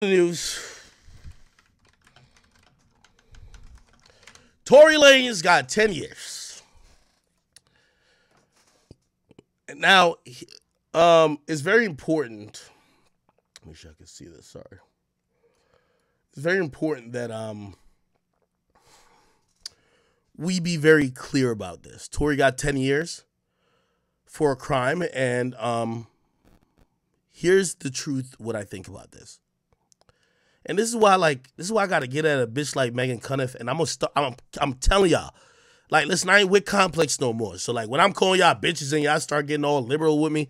News. Tory Lanez got 10 years. Now, it's very important. Make sure I can see this. Sorry. It's very important that we be very clear about this. Tory got 10 years for a crime, and here's the truth. What I think about this. And this is why I gotta get at a bitch like Megan Thee, and I'm telling y'all, like, listen, I ain't with Complex no more. So like when I'm calling y'all bitches and y'all start getting all liberal with me,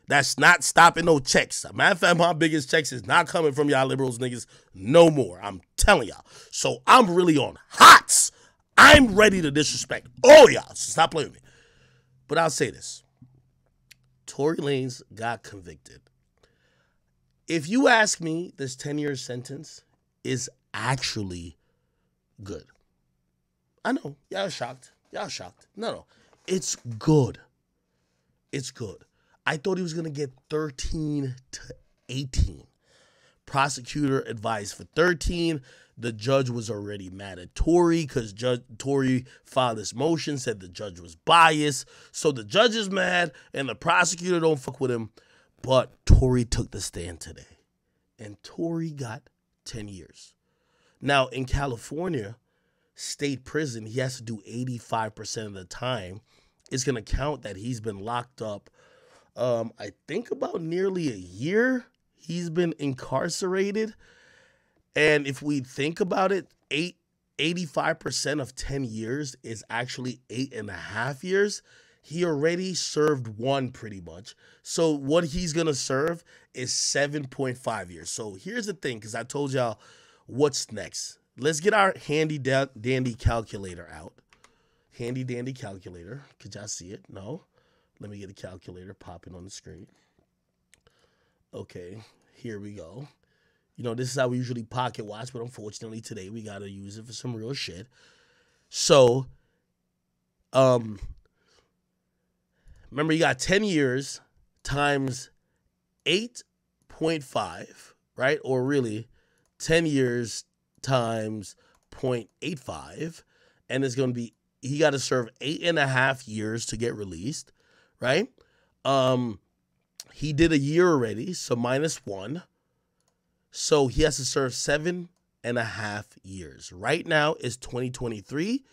that's not stopping no checks. Matter of fact, my biggest checks is not coming from y'all liberals niggas no more. I'm telling y'all. So I'm really on hots. I'm ready to disrespect all y'all. So stop playing with me. But I'll say this. Tory Lanez got convicted. If you ask me, this 10-year sentence is actually good. I know. Y'all shocked. No. It's good. It's good. I thought he was going to get 13 to 18. Prosecutor advised for 13. The judge was already mad at Tory because Tory filed this motion, said the judge was biased. So the judge is mad and the prosecutor don't fuck with him. But Tory took the stand today. And Tory got 10 years. Now, in California, state prison, he has to do 85% of the time. It's going to count that he's been locked up, I think about nearly a year. He's been incarcerated. And if we think about it, 85% of 10 years is actually 8.5 years. He already served one pretty much. So what he's going to serve is 7.5 years. So here's the thing, because I told y'all what's next. Let's get our handy dandy calculator out. Handy dandy calculator. Could y'all see it? No? Let me get a calculator popping on the screen. Okay, here we go. You know, this is how we usually pocket watch, but unfortunately today we got to use it for some real shit. So, remember, you got 10 years times 8.5, right? Or really, 10 years times 0.85. And it's going to be, he got to serve 8.5 years to get released, right? He did a year already, so -1. So he has to serve 7.5 years. Right now is 2023.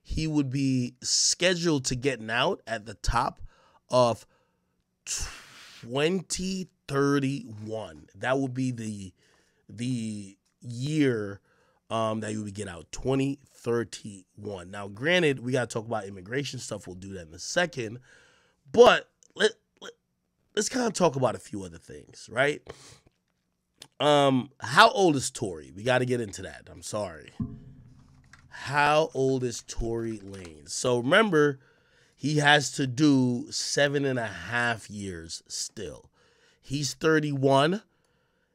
He would be scheduled to getting out at the top of 2031. That would be the year that you would get out, 2031. Now, granted, we got to talk about immigration stuff. We'll do that in a second. But let's kind of talk about a few other things, right? How old is Tory? We got to get into that. I'm sorry. How old is Tory Lanez? So remember, he has to do 7.5 years still. He's 31.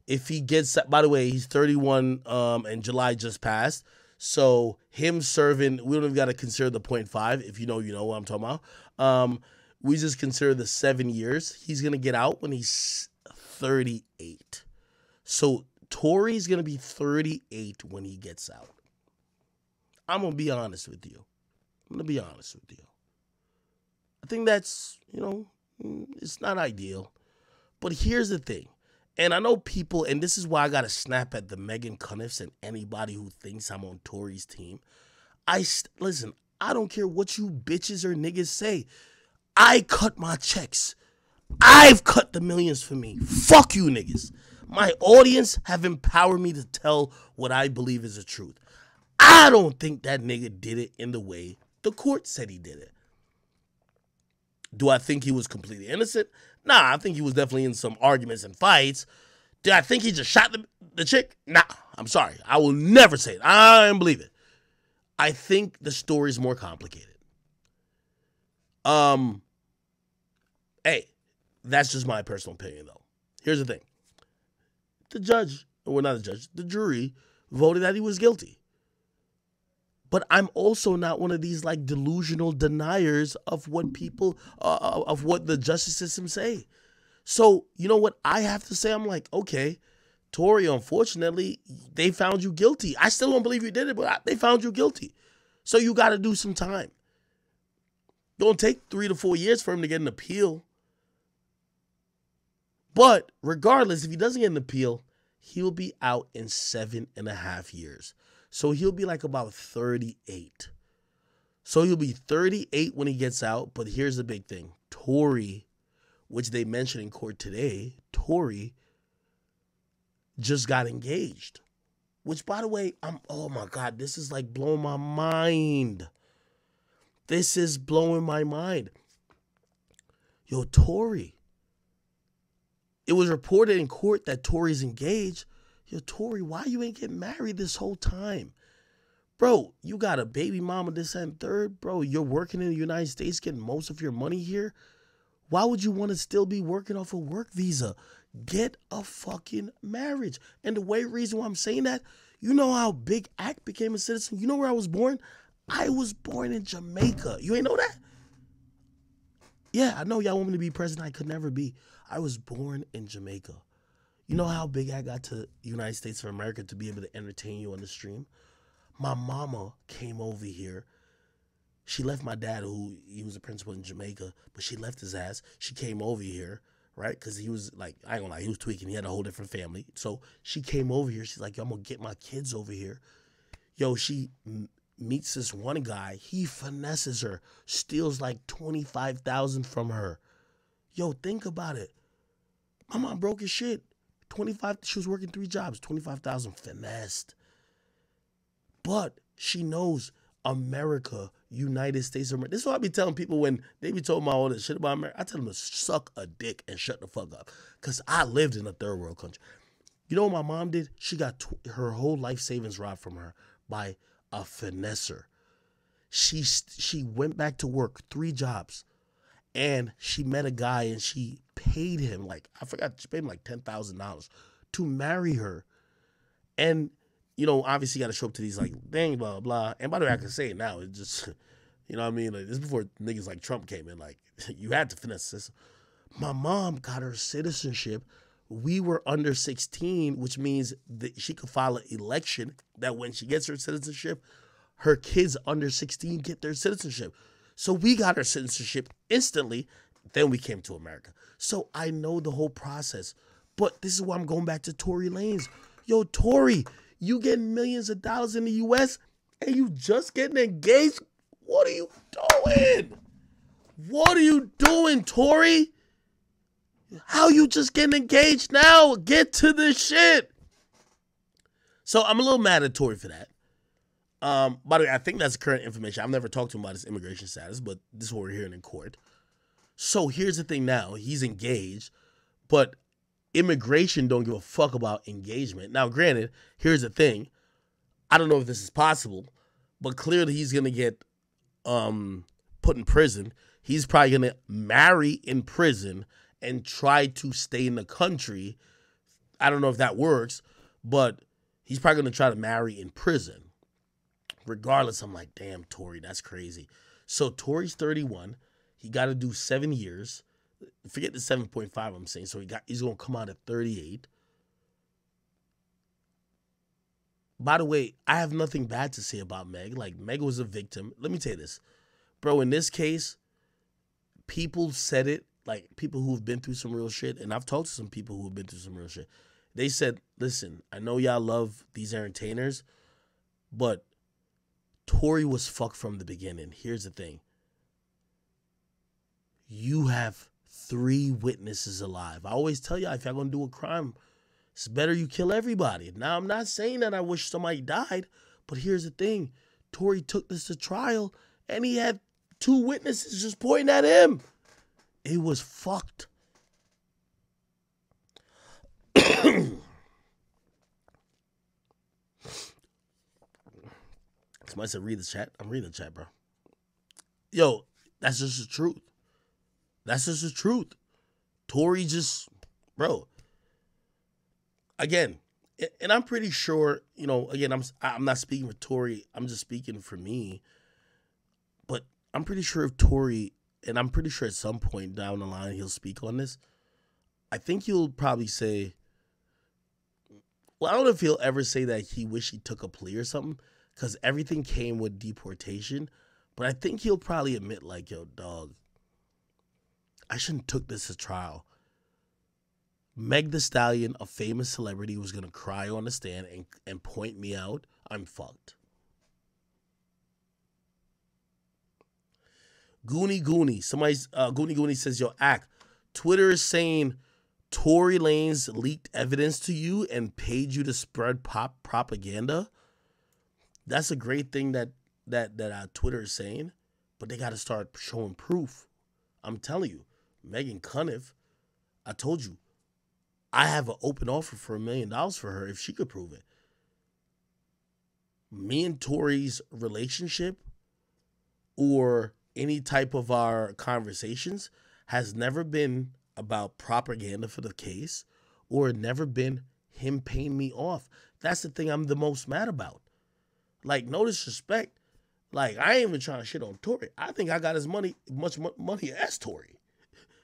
If he gets, by the way, he's 31 and July just passed. So him serving, we don't even got to consider the 0.5. If you know, you know what I'm talking about. We just consider the 7 years. He's going to get out when he's 38. So Tory's going to be 38 when he gets out. I'm going to be honest with you. I think that's, it's not ideal. But here's the thing. And I know people, and this is why I got to snap at the Megan Thee and anybody who thinks I'm on Tory's team. Listen, I don't care what you bitches or niggas say. I cut my checks. I've cut the millions for me. Fuck you niggas. My audience have empowered me to tell what I believe is the truth. I don't think that nigga did it in the way the court said he did it. Do I think he was completely innocent? Nah, I think he was definitely in some arguments and fights. Did I think he just shot the chick? Nah, I'm sorry. I will never say it. I don't believe it. I think the story's more complicated. Hey, that's just my personal opinion, though. Here's the thing. The jury voted that he was guilty. But I'm also not one of these like delusional deniers of what people, of what the justice system say. So, you know what I have to say? I'm like, okay, Tory, unfortunately, they found you guilty. I still don't believe you did it, but they found you guilty. So you got to do some time. Don't take 3 to 4 years for him to get an appeal. But regardless, if he doesn't get an appeal, he'll be out in 7.5 years. So he'll be like about 38. So he'll be 38 when he gets out. But here's the big thing. Tory, which they mentioned in court today, Tory just got engaged. Which, by the way, oh my God, this is like blowing my mind. This is blowing my mind. Yo, Tory. It was reported in court that Tory's engaged. Yo, Tory, why you ain't getting married this whole time? Bro, you got a baby mama, this and third. Bro, you're working in the United States, getting most of your money here. Why would you want to still be working off a work visa? Get a fucking marriage. And the reason why I'm saying that, you know how Big Act became a citizen? You know where I was born? I was born in Jamaica. You ain't know that? Yeah, I know y'all want me to be president. I could never be. I was born in Jamaica. You know how Big Act got to the United States of America to be able to entertain you on the stream? My mama came over here. She left my dad, who he was a principal in Jamaica, but she left his ass. She came over here, right? Because he was like, I ain't gonna lie, he was tweaking. He had a whole different family. So she came over here. She's like, yo, I'm gonna get my kids over here. Yo, she meets this one guy. He finesses her, steals like $25,000 from her. Yo, think about it. My mom broke as shit. She was working 3 jobs, 25,000 finessed. But she knows America, United States of America. This is what I be telling people when they be talking about all this shit about America. I tell them to suck a dick and shut the fuck up. Because I lived in a third world country. You know what my mom did? She got her whole life savings robbed from her by a finesser. She went back to work, 3 jobs. And she met a guy and she paid him she paid him like $10,000 to marry her. And, you know, obviously you got to show up to these like, dang, blah, blah. And by the way, I can say it now. It's just, you know what I mean? Like, this is before niggas like Trump came in. Like, you had to finesse this. My mom got her citizenship. We were under 16, which means that she could file an election that when she gets her citizenship, her kids under 16 get their citizenship. So we got our citizenship instantly. Then we came to America. So I know the whole process. But this is why I'm going back to Tory Lanez. Yo, Tory, you getting millions of dollars in the U.S. and you just getting engaged? What are you doing? What are you doing, Tory? How you just getting engaged now? Get to the shit. So I'm a little mad at Tory for that. By the way, I think that's current information. I've never talked to him about his immigration status, but this is what we're hearing in court. So here's the thing now. He's engaged, but immigration don't give a fuck about engagement. Now, granted, here's the thing. I don't know if this is possible, but clearly he's going to get put in prison. He's probably going to marry in prison and try to stay in the country. I don't know if that works, but he's probably going to try to marry in prison. Regardless, I'm like, damn, Tory, that's crazy. So Tory's 31. He got to do 7 years. Forget the 7.5 I'm saying. So he's going to come out at 38. By the way, I have nothing bad to say about Meg. Like, Meg was a victim. Let me tell you this. Bro, in this case, people said it, like people who've been through some real shit, and I've talked to some people who've been through some real shit. They said, listen, I know y'all love these entertainers, but Tory was fucked from the beginning. Here's the thing. You have 3 witnesses alive. I always tell y'all, if y'all gonna do a crime, it's better you kill everybody. Now, I'm not saying that I wish somebody died, but here's the thing. Tory took this to trial, and he had 2 witnesses just pointing at him. It was fucked. Somebody said, read the chat. I'm reading the chat, bro. Yo, that's just the truth. That's just the truth. Tory just, bro. Again, and I'm pretty sure, you know, again, I'm not speaking for Tory. I'm just speaking for me. But I'm pretty sure if Tory, and I'm pretty sure at some point down the line he'll speak on this, I think he'll probably say, Well, I don't know if he'll ever say that he wish he took a plea or something, because everything came with deportation. But I think he'll probably admit, like, yo, dog, I shouldn't took this to trial. Meg Thee Stallion, a famous celebrity, was gonna cry on the stand and point me out. I'm fucked. Goonie. Somebody's Goonie says, yo, Act. Twitter is saying Tory Lanez leaked evidence to you and paid you to spread propaganda. That's a great thing that Twitter is saying, but they got to start showing proof. I'm telling you, Megan Cunniff, I told you, I have an open offer for $1 million for her if she could prove it. Me and Tory's relationship or any type of our conversations has never been about propaganda for the case or never been him paying me off. That's the thing I'm the most mad about. Like, no disrespect. Like, I ain't even trying to shit on Tory. I think I got as much money as Tory.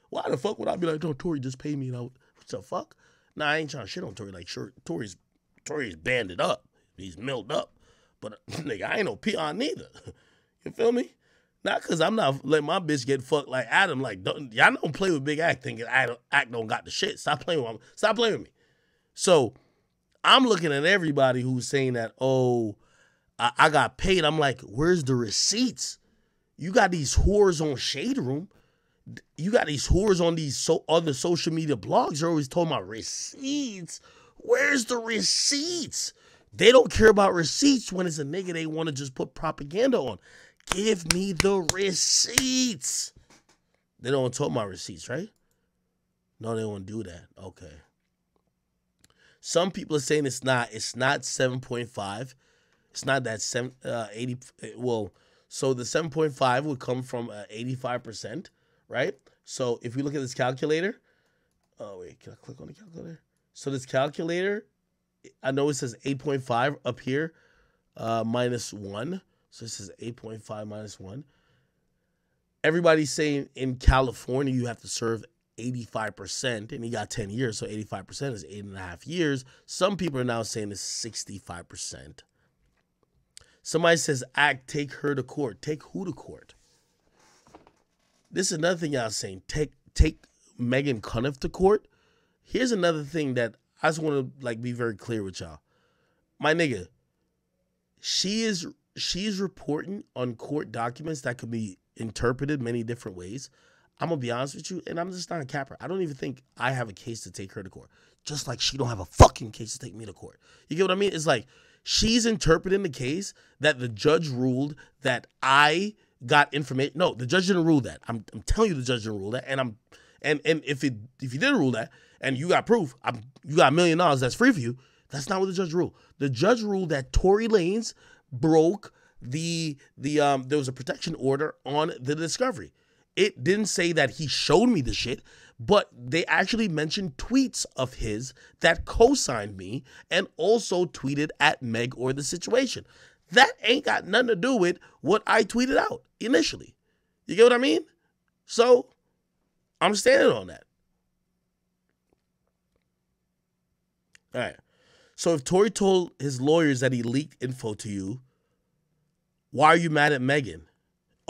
Why the fuck would I be like, oh, Tory just paid me? What the fuck? Nah, I ain't trying to shit on Tory. Like, sure, Tory's banded up. He's milled up. But, nigga, I ain't no peon neither. You feel me? Not because I'm not letting my bitch get fucked like Adam. Like, y'all don't play with Big Act thinking Act don't got the shit. Stop playing with me. So, I'm looking at everybody who's saying that, oh, I got paid. I'm like, where's the receipts? You got these whores on Shade Room. You got these whores on these other social media blogs. They're always talking about receipts. Where's the receipts? They don't care about receipts when it's a nigga they want to just put propaganda on. Give me the receipts. They don't talk about receipts, right? No, they won't do that. Okay. Some people are saying it's not 7.5. It's not that 80. Well, so the 7.5 would come from 85%, right? So if we look at this calculator, oh wait, can I click on the calculator? So this calculator, I know it says 8.5 up here, minus 1. So this is 8.5 minus 1. Everybody's saying in California you have to serve 85%, and he got 10 years, so 85% is 8.5 years. Some people are now saying it's 65%. Somebody says, Act, take her to court. Take who to court? This is another thing y'all saying. Take Megan Cunniff to court. Here's another thing that I just want to like be very clear with y'all. My nigga, she's reporting on court documents that could be interpreted many different ways. I'm going to be honest with you, and I'm just not a capper. I don't even think I have a case to take her to court. Just like she don't have a fucking case to take me to court. You get what I mean? It's like she's interpreting the case that the judge ruled that I got information. No, the judge didn't rule that. I'm telling you the judge didn't rule that. And if he did rule that and you got proof, you got $1 million that's free for you, that's not what the judge ruled. The judge ruled that Tory Lanez broke there was a protection order on the discovery. It didn't say that he showed me the shit, but they actually mentioned tweets of his that co-signed me and also tweeted at Meg or the situation. That ain't got nothing to do with what I tweeted out initially. You get what I mean? So I'm standing on that. All right. So if Tory told his lawyers that he leaked info to you, why are you mad at Megan?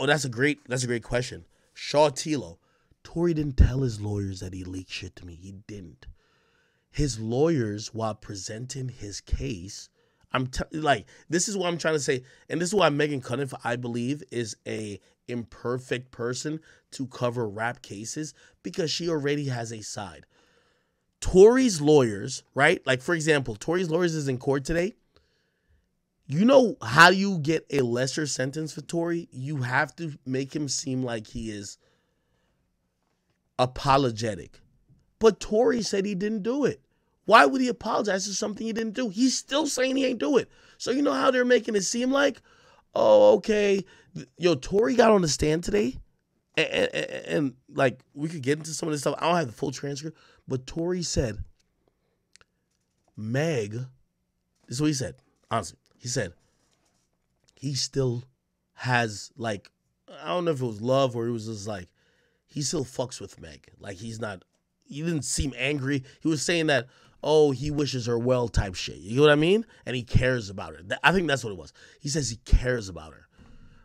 Oh, that's a great question. Shaw Tilo. Tory didn't tell his lawyers that he leaked shit to me. He didn't. His lawyers, while presenting his case, this is what I'm trying to say, and this is why Megan Cunniff, I believe, is a imperfect person to cover rap cases, because she already has a side. Tory's lawyers, right? Like, for example, Tory's lawyers is in court today. You know how you get a lesser sentence for Tory? You have to make him seem like he is apologetic. But Tory said he didn't do it. Why would he apologize for something he didn't do? He's still saying he ain't do it. So you know how they're making it seem like, oh, okay. Yo, Tory got on the stand today. And like, we could get into some of this stuff. I don't have the full transcript. But Tory said, Meg, this is what he said, honestly. He said he still has, like, I don't know if it was love or it was just like, he still fucks with Meg. Like, he didn't seem angry. He was saying that, oh, he wishes her well type shit. You know what I mean? And he cares about her. I think that's what it was. He says he cares about her.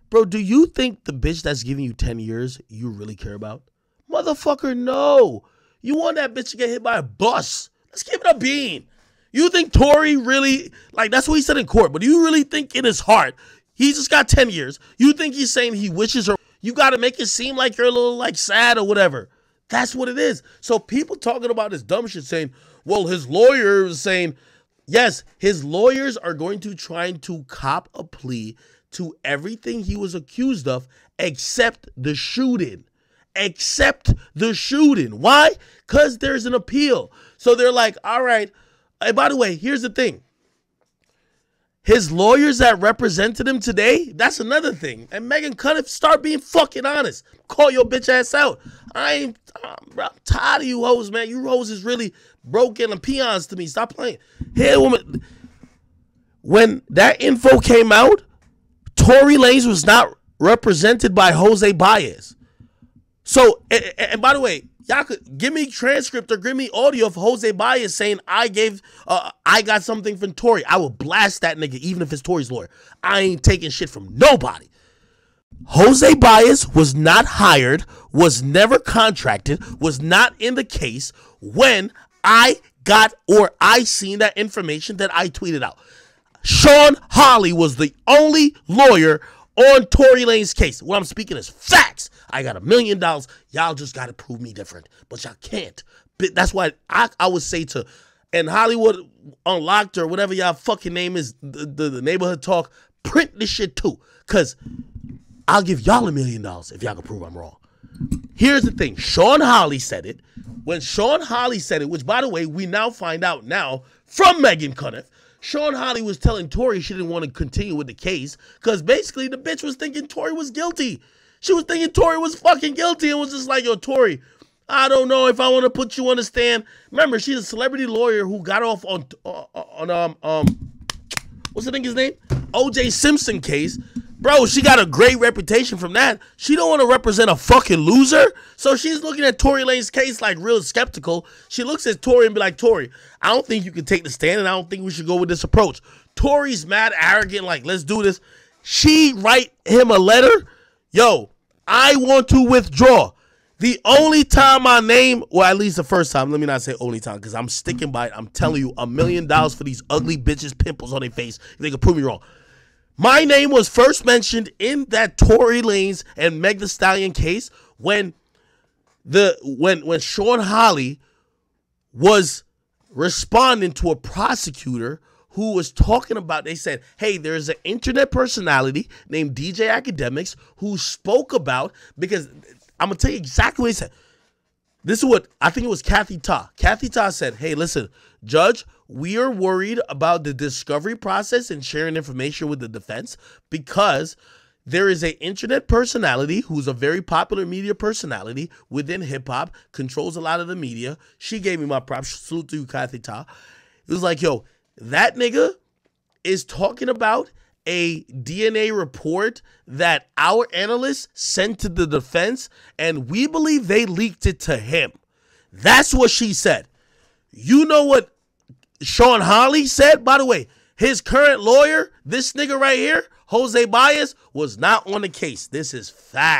Bro, do you think the bitch that's giving you 10 years you really care about? Motherfucker, no. You want that bitch to get hit by a bus. Let's give it a bean. You think Tory really, like, that's what he said in court, but do you really think in his heart, he just got 10 years. You think he's saying he wishes her, you got to make it seem like you're a little, like, sad or whatever. That's what it is. So people talking about this dumb shit saying, well, his lawyer is saying, yes, his lawyers are going to try to cop a plea to everything he was accused of except the shooting. Except the shooting. Why? Because there's an appeal. So they're like, all right. And by the way, here's the thing. His lawyers that represented him today, that's another thing. And Megan Thee, start being fucking honest. Call your bitch ass out. I'm tired of you hoes, man. You hoes is really broken and peons to me. Stop playing. Hey, woman. When that info came out, Tory Lanez was not represented by Jose Baez. So, and by the way, y'all could give me transcript or give me audio of Jose Baez saying I got something from Tory. I will blast that nigga even if it's Tory's lawyer. I ain't taking shit from nobody. Jose Baez was not hired, was never contracted, was not in the case when I got or I seen that information that I tweeted out. Sean Hawley was the only lawyer on Tory Lanez's case. What I'm speaking is facts. I got $1 million. Y'all just got to prove me different. But y'all can't. But that's why I would say to, and Hollywood Unlocked or whatever y'all fucking name is, the neighborhood talk, print this shit too. Because I'll give y'all $1 million if y'all can prove I'm wrong. Here's the thing. Sean Hawley said it. When Sean Hawley said it, which by the way, we now find out now from Megan Thee, Sean Hawley was telling Tory she didn't want to continue with the case because basically the bitch was thinking Tory was guilty. She was thinking Tory was fucking guilty and was just like, yo, Tory, I don't know if I want to put you on the stand. Remember, she's a celebrity lawyer who got off on what's the nigga's name? O.J. Simpson case. Bro, she got a great reputation from that. She don't want to represent a fucking loser. So she's looking at Tory Lanez's case like real skeptical. She looks at Tory and be like, Tory, I don't think you can take the stand and I don't think we should go with this approach. Tory's mad, arrogant, like, let's do this. She write him a letter. Yo, I want to withdraw. The only time my name, or at least the first time, let me not say only time, because I'm sticking by it. I'm telling you, $1 million for these ugly bitches, pimples on their face. They can prove me wrong. My name was first mentioned in that Tory Lanez and Megan Thee Stallion case when Sean Hawley was responding to a prosecutor who was talking about, they said, hey, there's an internet personality named DJ Akademiks who spoke about, because I'm going to tell you exactly what he said. This is what, I think it was Kathy Ta. Kathy Ta said, hey, listen, Judge, we are worried about the discovery process and sharing information with the defense because there is an internet personality who's a very popular media personality within hip-hop, controls a lot of the media. She gave me my props. Salute to you, Kathy Ta. It was like, yo, that nigga is talking about a DNA report that our analysts sent to the defense, and we believe they leaked it to him. That's what she said. You know what Sean Hawley said? By the way, his current lawyer, this nigga right here, Jose Baez, was not on the case. This is fact.